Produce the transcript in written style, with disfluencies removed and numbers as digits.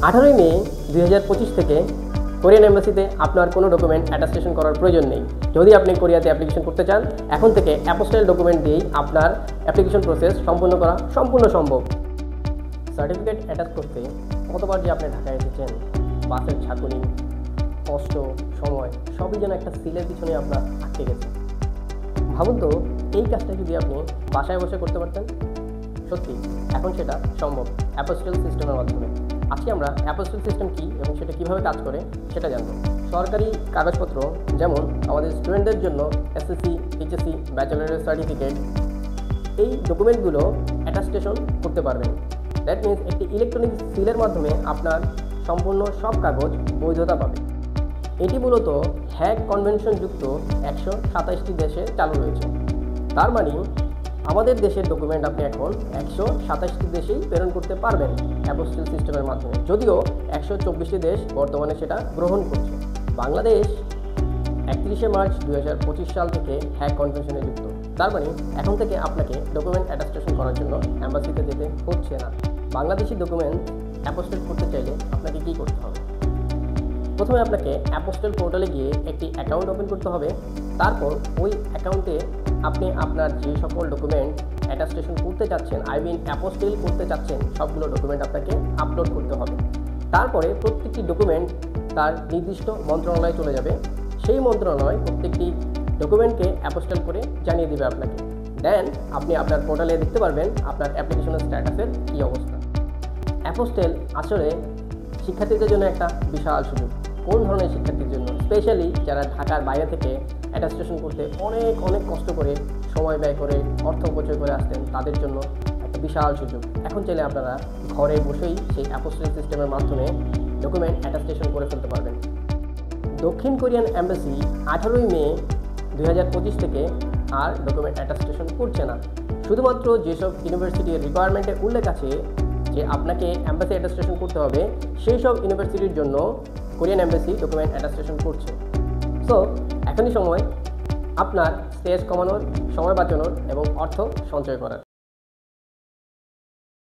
18 মে 2025 থেকে কোরিয়ান এম্বাসিতে আপনার কোনো ডকুমেন্ট অ্যাটাস্টেশন করার প্রয়োজন নেই। যদি আপনি কোরিয়াতে অ্যাপ্লিকেশন করতে চান, এখন থেকে অ্যাপোস্টাইল ডকুমেন্ট দিয়েই আপনার অ্যাপ্লিকেশন প্রসেস সম্পূর্ণ করা সম্পূর্ণ সম্ভব। সার্টিফিকেট অ্যাটাচ করতে কতবার যে আপনি ঢাকায় এসেছেন, বাসের ঝাঁকুনি, কষ্ট, সময় সবই যেন একটা সিলের পিছনে আপনার আটকে গেছে। ভাবুন তো, এই কাজটা যদি আপনি বাসায় বসে করতে পারতেন। সত্যি এখন সেটা সম্ভব অ্যাপোস্টাইল সিস্টেমের মাধ্যমে। আজকে আমরা অ্যাপোস্টাইল সিস্টেম কী এবং সেটা কীভাবে কাজ করে সেটা জানব। সরকারি কাগজপত্র যেমন আমাদের স্টুডেন্টদের জন্য এসএসসি, এইচএসসি, ব্যাচেলারের সার্টিফিকেট, এই ডকুমেন্টগুলো অ্যাটাস্টেশন করতে পারবেন। দ্যাট মিনস একটি ইলেকট্রনিক সিলের মাধ্যমে আপনার সম্পূর্ণ সব কাগজ বৈধতা পাবে। এটি মূলত হ্যাগ কনভেনশনযুক্ত 127টি দেশে চালু রয়েছে। তার মানে আমাদের দেশের ডকুমেন্ট আপনি এখন 127টি দেশেই প্রেরণ করতে পারবেন অ্যাপোস্টাইল সিস্টেমের মাধ্যমে, যদিও 124টি দেশ বর্তমানে সেটা গ্রহণ করছে। বাংলাদেশ 31শে মার্চ 2025 সাল থেকে হ্যাগ কনভেনশনে যুক্ত। তার মানে এখন থেকে আপনাকে ডকুমেন্ট অ্যাটাস্টেশন করার জন্য অ্যাম্বাসিতে যেতে হচ্ছে না। বাংলাদেশি ডকুমেন্ট অ্যাপোস্টাইল করতে চাইলে আপনাকে কী করতে হবে? প্রথমে আপনাকে অ্যাপোস্টাইল পোর্টালে গিয়ে একটি অ্যাকাউন্ট ওপেন করতে হবে। তারপর ওই অ্যাকাউন্টে আপনি আপনার যে সকল ডকুমেন্ট অ্যাটাস্টেশন করতে চাচ্ছেন, অ্যাপোস্টাইল করতে চাচ্ছেন, সবগুলো ডকুমেন্ট আপনাকে আপলোড করতে হবে। তারপরে প্রত্যেকটি ডকুমেন্ট তার নির্দিষ্ট মন্ত্রণালয়ে চলে যাবে। সেই মন্ত্রণালয় প্রত্যেকটি ডকুমেন্টকে অ্যাপোস্টাইল করে জানিয়ে দেবে আপনাকে। দেন আপনি আপনার পোর্টালে দেখতে পারবেন আপনার অ্যাপ্লিকেশনের স্ট্যাটাসের কী অবস্থা। অ্যাপোস্টাইল আসলে শিক্ষার্থীদের জন্য একটা বিশাল সুযোগ। কোন ধরনের শিক্ষার্থীর জন্য? স্পেশালি যারা ঢাকার বাইরে থেকে অ্যাটাস্টেশন করতে অনেক কষ্ট করে, সময় ব্যয় করে, অর্থ অপচয় করে আসতেন, তাদের জন্য একটা বিশাল সুযোগ। এখন চাইলে আপনারা ঘরে বসেই সেই অ্যাপোস্টাইল সিস্টেমের মাধ্যমে ডকুমেন্ট অ্যাটাস্টেশন করে ফেলতে পারবেন। দক্ষিণ কোরিয়ান এম্বাসি 18 মে 2025 থেকে আর ডকুমেন্ট অ্যাটাস্টেশন করছে না। শুধুমাত্র যেসব ইউনিভার্সিটির রিকোয়ারমেন্টে উল্লেখ আছে যে আপনাকে অ্যাম্বাসি অ্যাটাস্টেশন করতে হবে, সেই সব ইউনিভার্সিটির জন্য কোরিয়ান এম্বাসি ডকুমেন্ট অ্যাটাস্টেশন করছে। সো এখনই সময় আপনার স্ট্রেস কমানোর, সময় বাঁচানোর এবং অর্থ সঞ্চয় করার।